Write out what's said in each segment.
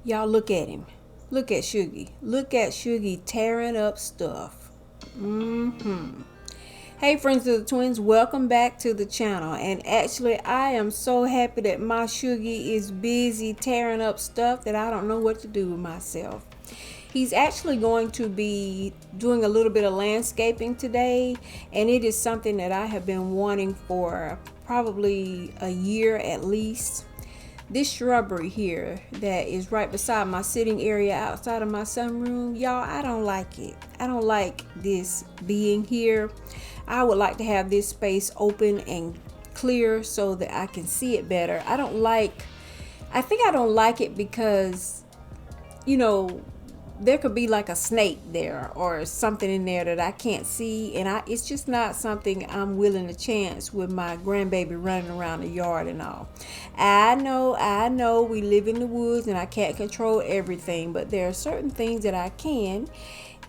Y'all look at him. Look at Shuggy. Look at Shuggy tearing up stuff. Hey friends of the twins, welcome back to the channel. And actually I am so happy that my Shuggy is busy tearing up stuff that I don't know what to do with myself. He's actually going to be doing a little bit of landscaping today, and it is something that I have been wanting for probably a year at least. This shrubbery here that is right beside my sitting area outside of my sunroom, y'all, I don't like it. I don't like this being here. I would like to have this space open and clear so that I can see it better. I don't like it because, you know, there could be like a snake there or something in there that I can't see, and it's just not something I'm willing to chance with my grandbaby running around the yard and all. I know we live in the woods and I can't control everything, but there are certain things that I can,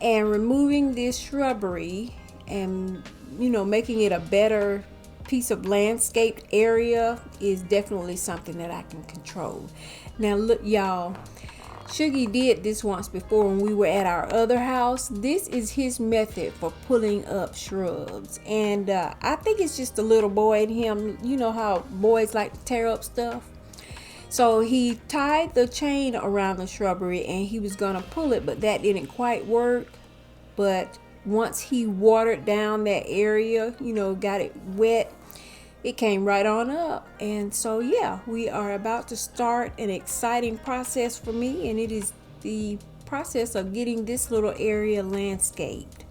and removing this shrubbery and, you know, making it a better piece of landscaped area is definitely something that I can control. Now look, y'all, Shuggy did this once before when we were at our other house. This is his method for pulling up shrubs, and I think it's just a little boy in him. You know how boys like to tear up stuff. So he tied the chain around the shrubbery and he was gonna pull it, but that didn't quite work. But once he watered down that area, you know, got it wet, it came right on up. And so yeah, we are about to start an exciting process for me, and it is the process of getting this little area landscaped.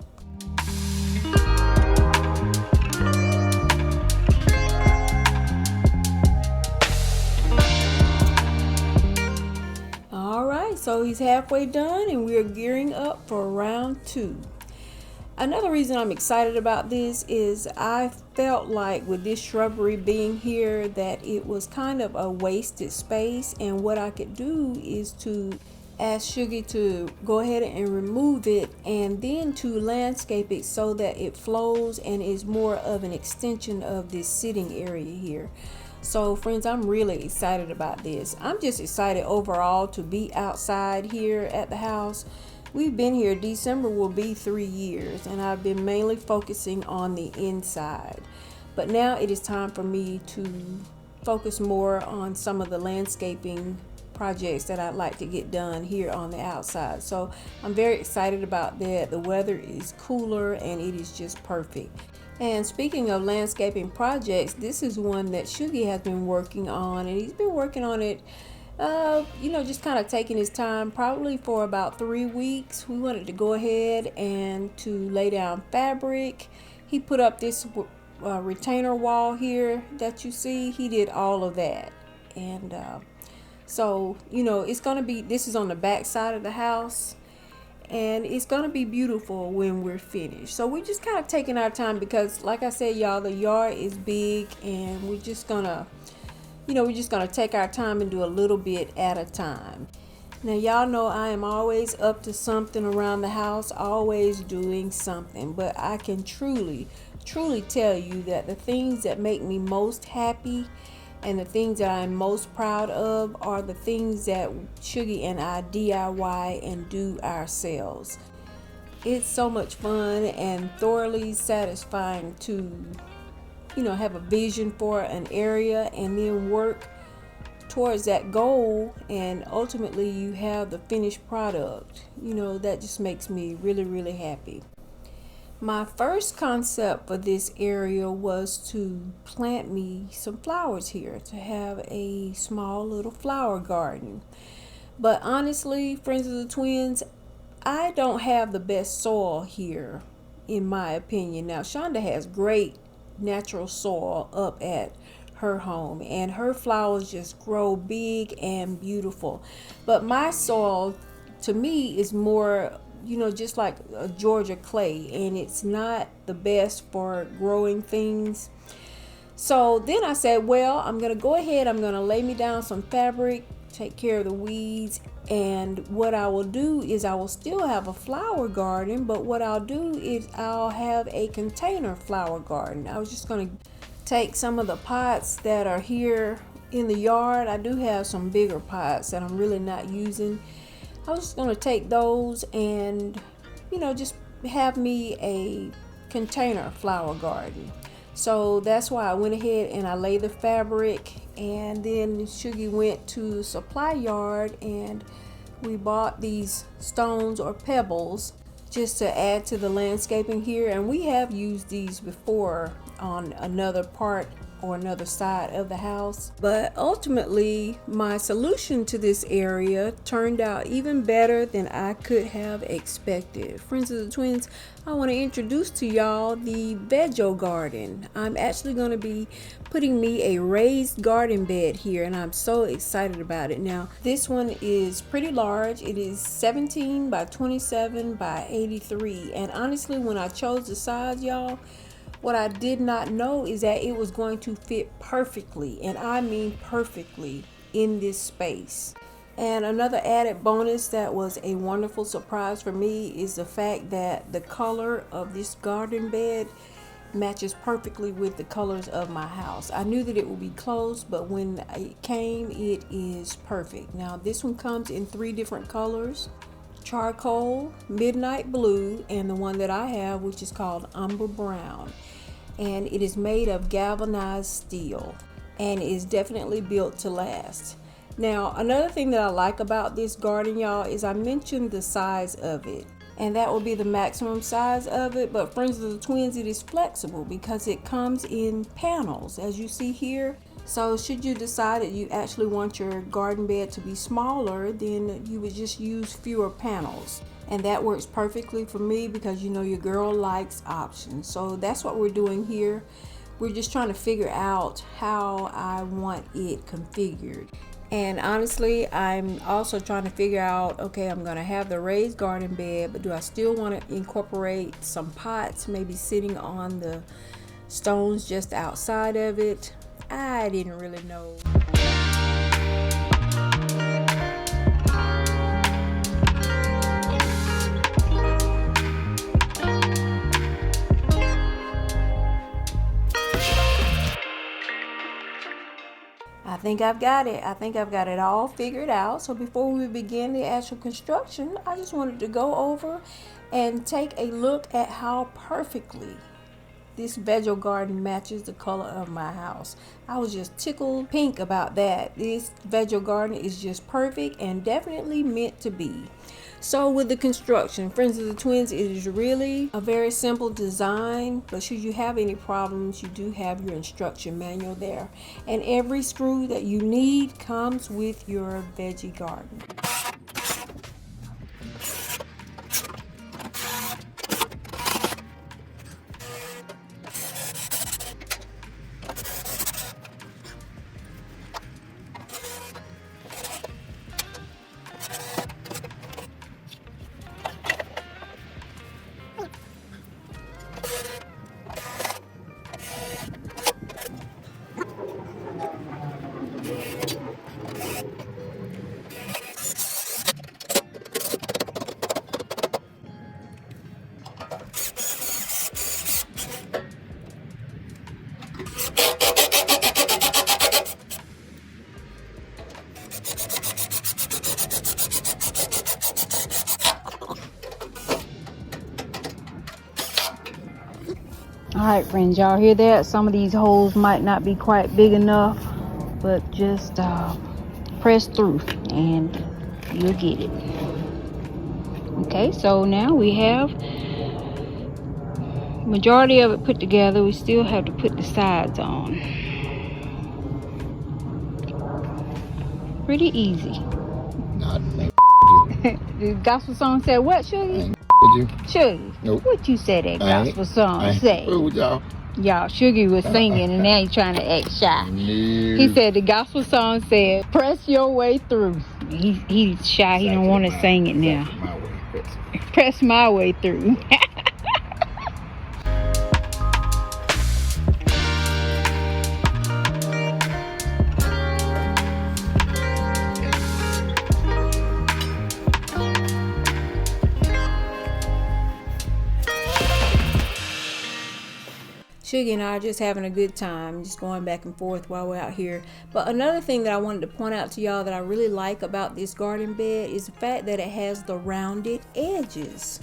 All right, so he's halfway done and we are gearing up for round 2. Another reason I'm excited about this is I felt like with this shrubbery being here that it was kind of a wasted space, and what I could do is to ask Shuggy to go ahead and remove it and then to landscape it so that it flows and is more of an extension of this sitting area here. So friends, I'm really excited about this. I'm just excited overall to be outside here at the house. We've been here, December will be 3 years, and I've been mainly focusing on the inside. But now it is time for me to focus more on some of the landscaping projects that I'd like to get done here on the outside. So I'm very excited about that. The weather is cooler and it is just perfect. And speaking of landscaping projects, this is one that Shuggy has been working on, and he's been working on it you know, just kind of taking his time, probably for about 3 weeks. We wanted to go ahead and to lay down fabric. He put up this retainer wall here that you see. He did all of that, and so, you know, it's gonna be, this is on the back side of the house, and it's gonna be beautiful when we're finished. So we're just kind of taking our time because, like I said, y'all, the yard is big, and we're just gonna, you know, we're just gonna take our time and do a little bit at a time. Now y'all know I am always up to something around the house, always doing something, but I can truly tell you that the things that make me most happy and the things that I'm most proud of are the things that Shuggy and I DIY and do ourselves. It's so much fun and thoroughly satisfying to, you know, have a vision for an area and then work towards that goal, and ultimately you have the finished product. You know, that just makes me really happy. My first concept for this area was to plant me some flowers here, to have a small little flower garden. But honestly, friends of the twins, I don't have the best soil here, in my opinion. Now Shonda has great natural soil up at her home, and her flowers just grow big and beautiful. But my soil, to me, is more, you know, just like a Georgia clay, and it's not the best for growing things. So then I said, well, I'm gonna go ahead, I'm gonna lay me down some fabric, take care of the weeds, and what I will do is I will still have a flower garden, but what I'll do is I'll have a container flower garden. I was just going to take some of the pots that are here in the yard, I do have some bigger pots that I'm really not using. I was just gonna take those and, just have me a container flower garden. So that's why I went ahead and I laid the fabric, and then Sugie went to the supply yard and we bought these stones or pebbles just to add to the landscaping here. And we have used these before on another part or another side of the house, but ultimately my solution to this area turned out even better than I could have expected. Friends of the Twins, I want to introduce to y'all the Veggie garden. I'm actually going to be putting me a raised garden bed here, and I'm so excited about it. Now this one is pretty large. It is 17 by 27 by 83, and honestly, when I chose the size, y'all, what I did not know is that it was going to fit perfectly, and I mean perfectly, in this space. And another added bonus that was a wonderful surprise for me is the fact that the color of this garden bed matches perfectly with the colors of my house. I knew that it would be close, but when it came, it is perfect. Now this one comes in 3 different colors: charcoal, midnight blue, and the one that I have, which is called umber brown. And it is made of galvanized steel and is definitely built to last. Now another thing that I like about this garden, y'all, is I mentioned the size of it, and that will be the maximum size of it. But Friends of the Twins, it is flexible because it comes in panels, as you see here. So should you decide that you actually want your garden bed to be smaller, then you would just use fewer panels. And that works perfectly for me because your girl likes options. So that's what we're doing here. We're just trying to figure out how I want it configured. And honestly, I'm also trying to figure out, okay, I'm going to have the raised garden bed, but do I still want to incorporate some pots maybe sitting on the stones just outside of it? I didn't really know. I think I've got it. I think I've got it all figured out. So before we begin the actual construction, I just wanted to go over and take a look at how perfectly this veggie garden matches the color of my house. I was just tickled pink about that. This veggie garden is just perfect and definitely meant to be. So with the construction, Friends of the Twins, it is really a very simple design, but should you have any problems, you do have your instruction manual there. And every screw that you need comes with your veggie garden. Alright friends, y'all hear that? Some of these holes might not be quite big enough, but just press through and you'll get it. Okay, so now we have majority of it put together. We still have to put the sides on. Pretty easy. The gospel song said what, Sugie? Sugie, nope. What you said that gospel song say? Y'all, Sugie was singing and now he's trying to act shy. No. He said the gospel song said, press your way through. He's shy, he don't want to sing it now. Press my way through. Sugar and I are just having a good time, just going back and forth while we're out here. But another thing that I wanted to point out to y'all that I really like about this garden bed is the fact that it has the rounded edges.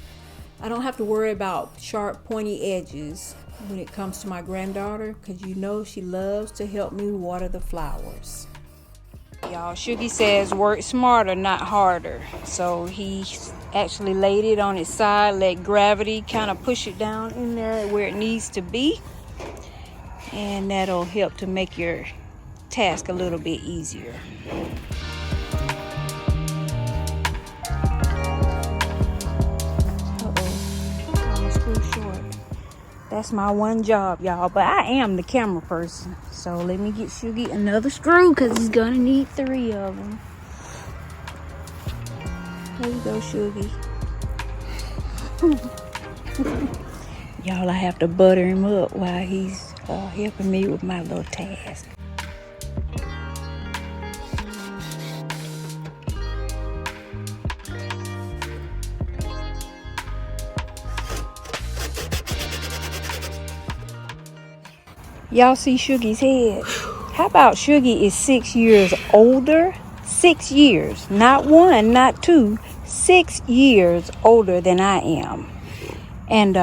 I don't have to worry about sharp, pointy edges when it comes to my granddaughter, because you know she loves to help me water the flowers. Y'all, Sugar says work smarter, not harder. So he actually laid it on its side, let gravity kind of push it down in there where it needs to be. And that'll help to make your task a little bit easier. That's my one job, y'all. But I am the camera person. So let me get Sugar another screw because he's going to need 3 of them. There you go, Sugar. Y'all, I have to butter him up while he's helping me with my little task. Y'all see Sugar's head? How about Sugar is 6 years older? 6 years, not 1, not 2, 6 years older than I am. And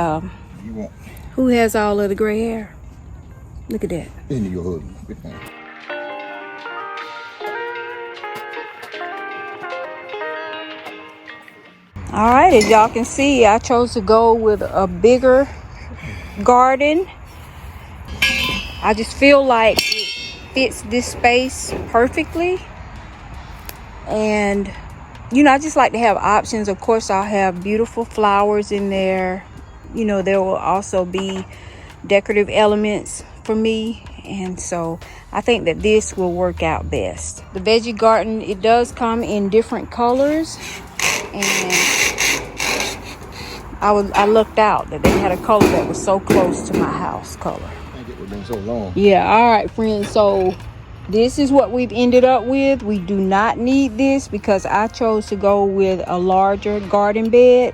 who has all of the gray hair? Look at that. Into your husband. All right, as y'all can see, I chose to go with a bigger garden. I just feel like it fits this space perfectly. And, you know, I just like to have options. Of course, I'll have beautiful flowers in there. You know, there will also be decorative elements for me. And so I think that this will work out best. The veggie garden, it does come in different colors. And I looked out that they had a color that was so close to my house color. Been so long. Yeah, all right, friends. So this is what we've ended up with. We do not need this because I chose to go with a larger garden bed.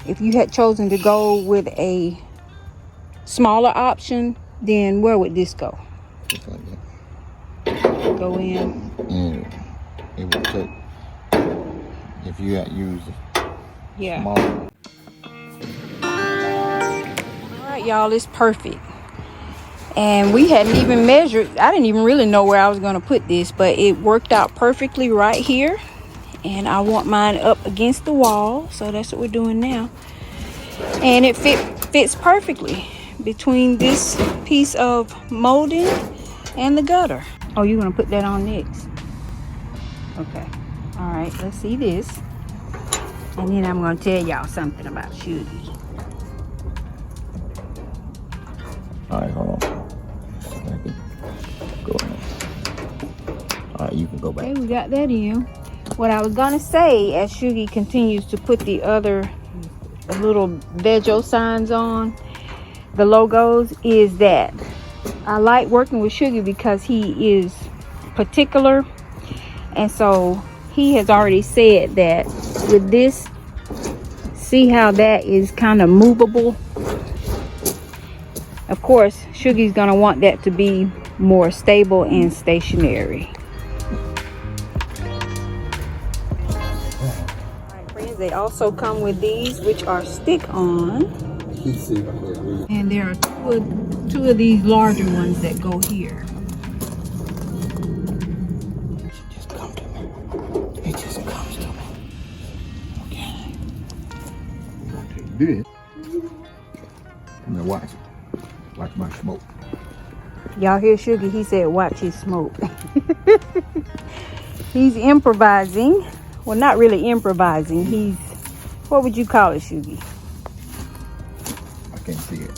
If you had chosen to go with a smaller option, then where would this go? Just like that. Go in. And it would take, if you had used Yeah. smaller. All right, y'all, it's perfect. And we hadn't even measured. I didn't even really know where I was going to put this, but it worked out perfectly right here. And I want mine up against the wall, so that's what we're doing now. And it fits perfectly between this piece of molding and the gutter. Oh, you're going to put that on next? Okay. All right, let's see this. And then I'm going to tell y'all something about Sugar. All right, hold on. Go ahead. All right, you can go back. Okay, we got that in. What I was going to say, as Sugar continues to put the other little veggie signs on, the logos, is that I like working with Sugar because he is particular. And so he has already said that with this, see how that is kind of movable? Of course, Sugar's gonna want that to be more stable and stationary. Alright, friends, they also come with these, which are stick-on. And there are two of these larger ones that go here. It just comes to me. It just comes to me. Okay. We're gonna take this. Come here, watch it. Watch my smoke. Y'all hear Sugar? He said, watch his smoke. He's improvising. Well, not really improvising. He's, what would you call it, Sugar? I can't see it.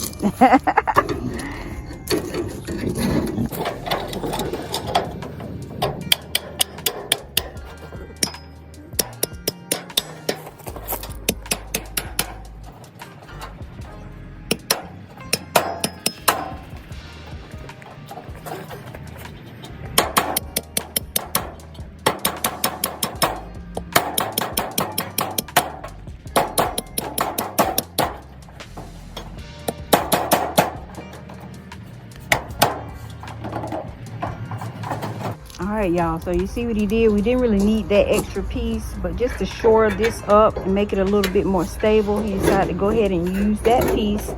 right, y'all, so you see what he did. We didn't really need that extra piece, but just to shore this up and make it a little bit more stable, he decided to go ahead and use that piece.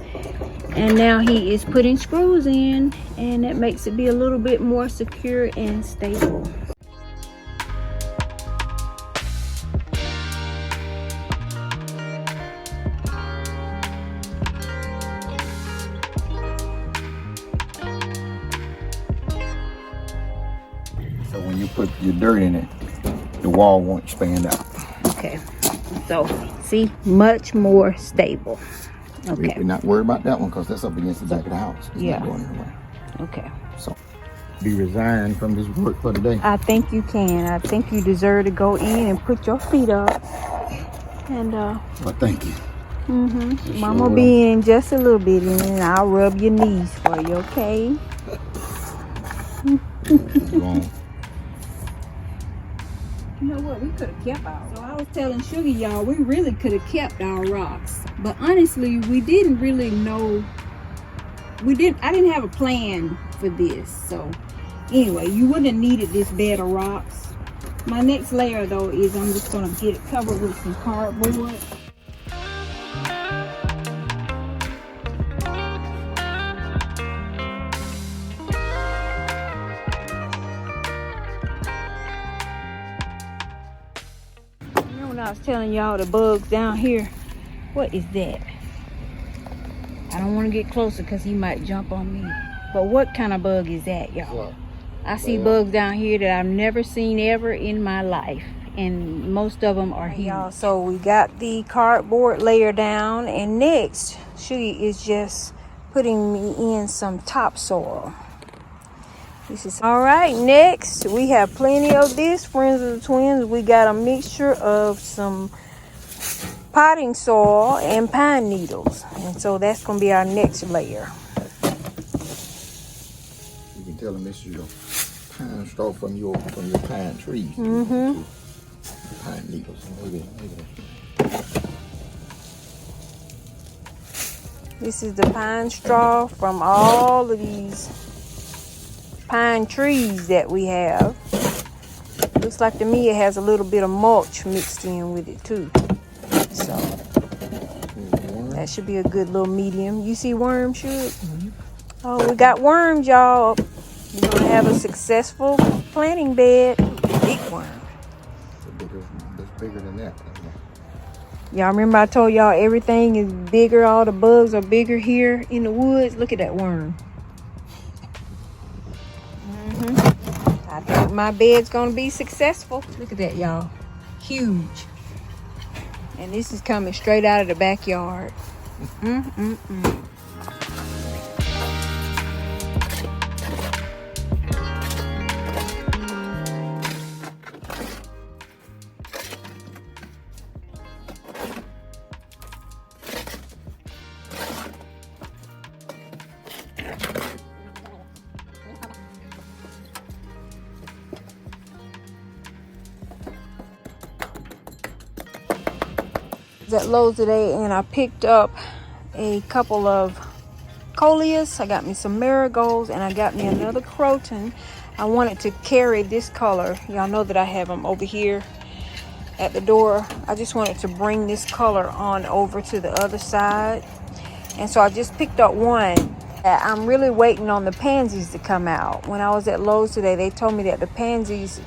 And now he is putting screws in, and that makes it be a little bit more secure and stable. So when you put your dirt in it, the wall won't expand out. Okay, so see, much more stable. Okay. We're not worried about that one because that's up against the back of the house. It's Yeah. not going anywhere. Okay. So be resigned from this work for today. I think you can. I think you deserve to go in and put your feet up. And Well, thank you. Mama be in just a little bit, and I'll rub your knees for you, okay? You know what? We could have kept our. So I was telling Sugar, y'all, we really could have kept our rocks. But honestly, we didn't really know. I didn't have a plan for this. So anyway, you wouldn't have needed this bed of rocks. My next layer though is I'm just gonna get it covered with some cardboard. I was telling y'all the bugs down here. What is that? I don't want to get closer because he might jump on me. But what kind of bug is that, y'all? I see bugs down here that I've never seen ever in my life, and most of them are here. Y'all, so we got the cardboard layer down, and next Sugar is just putting me in some topsoil. This is all right. Next, we have plenty of this, friends of the twins. We got a mixture of some potting soil and pine needles, and so that's gonna be our next layer. You can tell them this is your pine straw from your pine trees. Pine needles. Maybe. This is the pine straw from all of these pine trees that we have. Looks like to me it has a little bit of mulch mixed in with it too. So that should be a good little medium. You see worms, Sugar? Oh, we got worms, y'all. We're gonna have a successful planting bed. Big worm. It's bigger than that. Y'all remember I told y'all everything is bigger, all the bugs are bigger here in the woods. Look at that worm. I think my bed's gonna be successful. Look at that, y'all. Huge. And this is coming straight out of the backyard. At Lowe's today, and I picked up a couple of coleus. I got me some marigolds, and I got me another croton. I wanted to carry this color. Y'all know that I have them over here at the door. I just wanted to bring this color on over to the other side, and so I just picked up one. I'm really waiting on the pansies to come out. When I was at Lowe's today, they told me that the pansies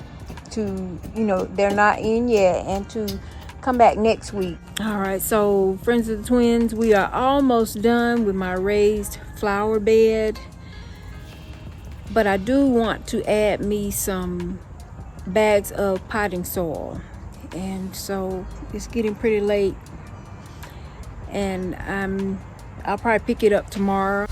they're not in yet, and to come back next week. All right, so friends of the twins, we are almost done with my raised flower bed, but I do want to add me some bags of potting soil, and so it's getting pretty late, and I'll probably pick it up tomorrow.